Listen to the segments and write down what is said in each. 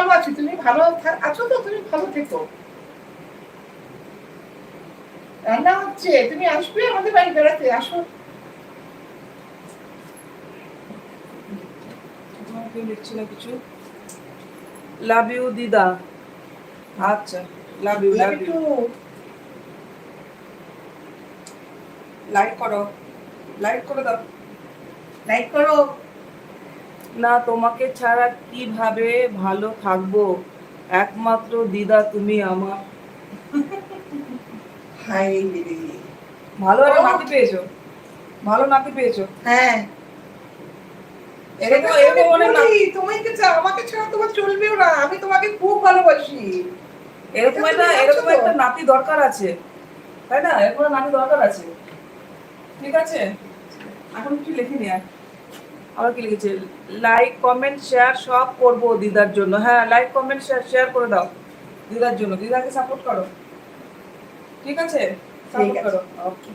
ভালো আছি, তুমি ভালো আছো তো? তুমি ভালো থেকো। রান্না হচ্ছে, তুমি আসবে আমাদের বাড়ি বেড়াতে, আসো। কেউ লিখছে না কিছু। লাভ ইউ দিদা। আচ্ছা, love you love you. Like করো, লাইক করে দাও। লাইক করো। না তোমাকে ছাড়া কিভাবে ভালো থাকবো, একমাত্র দিদা তুমি আমার। হাই দিদি, ভালো একটা নাতি পেয়েছো, ভালো নাতি পেয়েছো। হ্যাঁ এরকম এরকম অনেক নাতি, তোমাকে আমাকে ছাড়া তোমার চলবেও না, আমি তোমাকে খুব ভালোবাসি। এরকম একটা নাতি দরকার আছে, তাই না? এরকম নাতি দরকার আছে। ঠিক আছে, এখন কি লিখে নিয়ে আবার কি লিখেছে? লাইক কমেন্ট শেয়ার সব করবো দিদার জন্য। হ্যাঁ, লাইক কমেন্ট শেয়ার করে দাও দিদার জন্য, দিদাকে সাপোর্ট করো। ঠিক আছে, সাপোর্ট করো। ওকে।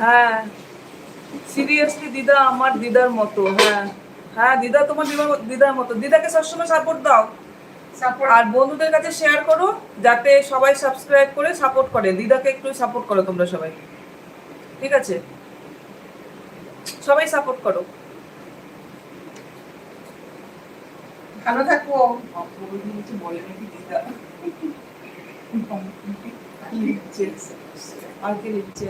হ্যাঁ সিরিয়াসলি দিদা আমার দিদার মতো। হ্যাঁ হ্যাঁ, দিদা তোমার দিদার মতো। দিদাকে সবসময় সাপোর্ট দাও, আর বন্ধুদের কাছে শেয়ার করো যাতে সবাই সাবস্ক্রাইব করে সাপোর্ট করে। দিদাকে একটু সাপোর্ট করো তোমরা সবাই, ঠিক আছে? সবাই সাপোর্ট করো। ভালো থাকো। বলে নাকি দিদা লিখছে, আর কি লিখছে?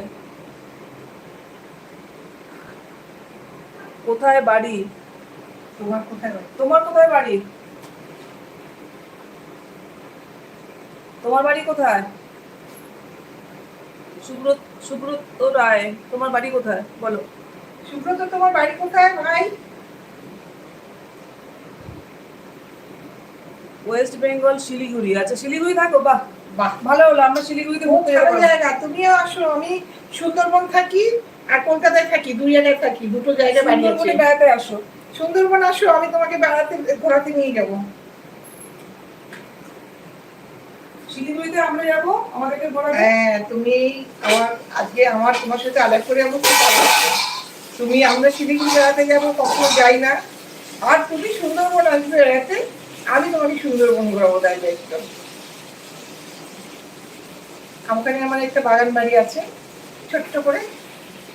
কোথায় বাড়ি? তোমার কোথায় বাড়ি? তোমার কোথায় বাড়ি? তোমার বাড়ি কোথায়? সুব্রত রায়, তোমার বাড়ি কোথায় বলো? সুব্রত, তোমার বাড়ি কোথায় ভাই? ওয়েস্ট বেঙ্গল, শিলিগুড়ি। আচ্ছা, শিলিগুড়ি থাকো? বাহ বাহ, ভালো হলো, আমরা শিলিগুড়িতে ঘুরতে ভালো যাবো। জায়গা, তুমিও আসো। আমি সুন্দরবন থাকি আর কলকাতায় থাকি, দুই জায়গায় থাকি, দুটো জায়গায় বাড়ি আছে। সুন্দরবনে বেড়াতে আসো। সুন্দরবন আসো, আমি তোমাকে বেড়াতে ঘোরাতে নিয়ে যাবো। শিলিগুড়িতে আমরা যাবো, আমাদেরকে ঘোরাবে। হ্যাঁ, তুমি আজকে তোমার সাথে আলাপ করে আমার খুব ভালো লাগছে। তুমি, আমরা শিলিগুড়ি বেড়াতে যাবো, কখনো যাই না। আর তুমি সুন্দরবন আসবে বেড়াতে, আমি তোমাকে সুন্দরবন ঘোরাবো, তাই দায়িত্ব। ওখানে আমার একটা বাগান বাড়ি আছে, ছোট্ট করে।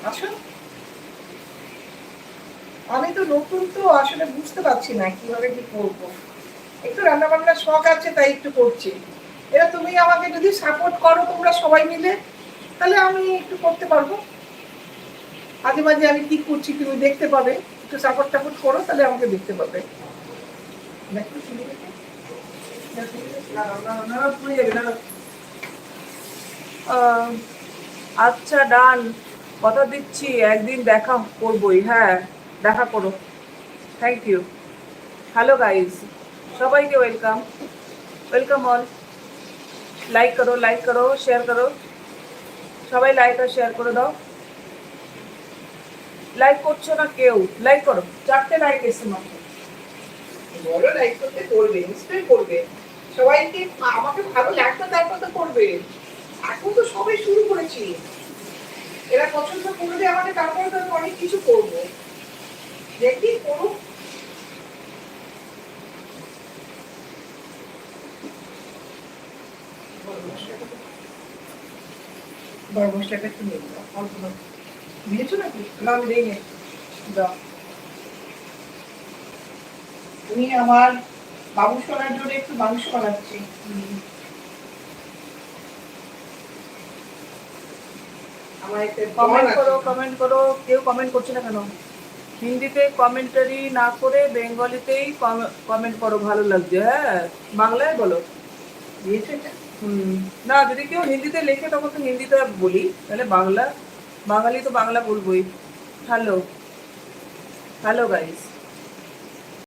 আসো। আমি তো নতুন, তো আসলে বুঝতে পারছি না কিভাবে কি করবো। একটু রান্না বান্নার শখ আছে, তাই একটু করছি। এরা তুমি আমাকে যদি সাপোর্ট করো, তোমরা সবাই মিলে, তাহলে আমি একটু করতে পারবো। মাঝে মাঝে আমি কি করছি তুমি দেখতে পাবে। একটু সাপোর্ট টাপোর্ট করো, তাহলে আমাকে দেখতে পাবে। আচ্ছা ডান, কথা দিচ্ছি একদিন দেখা করবোই। হ্যাঁ, দেখা করো। Thank you. হ্যালো গাইজ, সবাইকে ওয়েলকাম, ওয়েলকাম অল। লাইক করো, শেয়ার করো। সবাই লাইক আর শেয়ার করে দাও। লাইক করছো না কেউ? লাইক করো, 4টে লাইক এসছে মাত্র। বলো, লাইক করতে করবে, নিশ্চয়ই করবে। সবাইকে আমাকে ভালো লাগবে, তারপর তো করবে। এখন তো সবাই শুরু করেছি, এরা পছন্দ করবে আমাকে, তারপরে তো অনেক কিছু করবো। দেখি করুক। বড় মশলাটা একটু নিয়ে দাও, অল্প দিয়েছো নাকি? না, আমি দিইনি। দাও। তুমি আমার বাবু সোনার জন্য একটু মাংস বানাচ্ছি। কমেন্ট করো। কেউ কমেন্ট করছে না কেন? হিন্দিতে কমেন্টারি না করে বেঙ্গলিতেই কমেন্ট করো, ভালো লাগছে। হ্যাঁ, বাংলায় বলো। না, যদি কেউ হিন্দিতে লেখে তখন তো হিন্দিতে বলি, তাহলে বাঙালি তো বাংলা বলবোই। Hello guys.